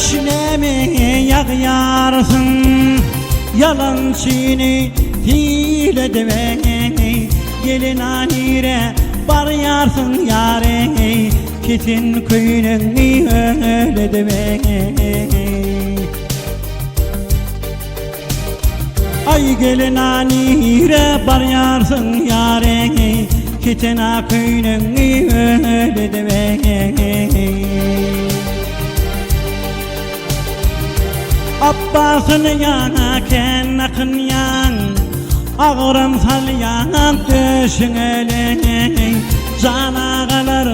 ateşleme yağyarsın, yalancını hile deme. Gelin anire baryarsın yare, kitin köyünü öyle deme. Ay gelin anire baryarsın yare, kitin köyünü öyle deme. Abbasın yana ken akın yan, ağrım salyan döşün ele. Canağalar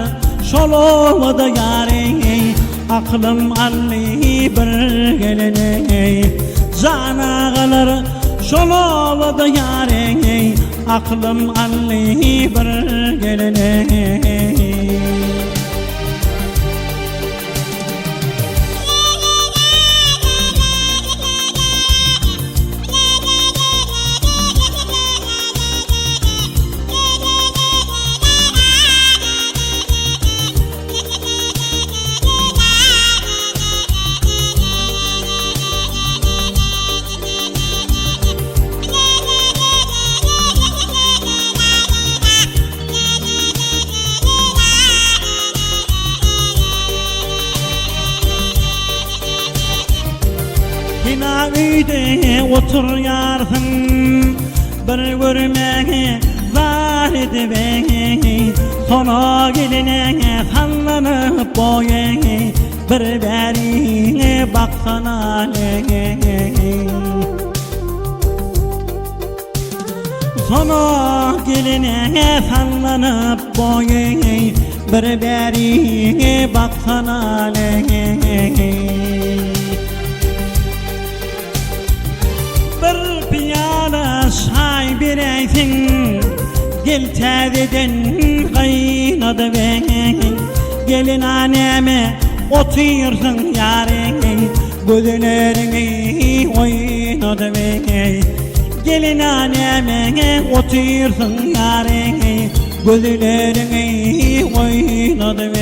şol olmadı yare, aklım alli bir gelene. Canağalar şol olmadı yare, aklım alli bir gelene. Hina üyde oturuyarsın, bir görmeye var edebe. Sona geline sallanıp boye, bir berine baksana le. Sona geline sallanıp boye, bir berine baksana le. Bir piyala çay bireysin, gel tezeden kaynadı be. Gelin anneme otursun yare, gözlerini oynadı be. Gelin anneme otursun yare, gözlerini oynadı be.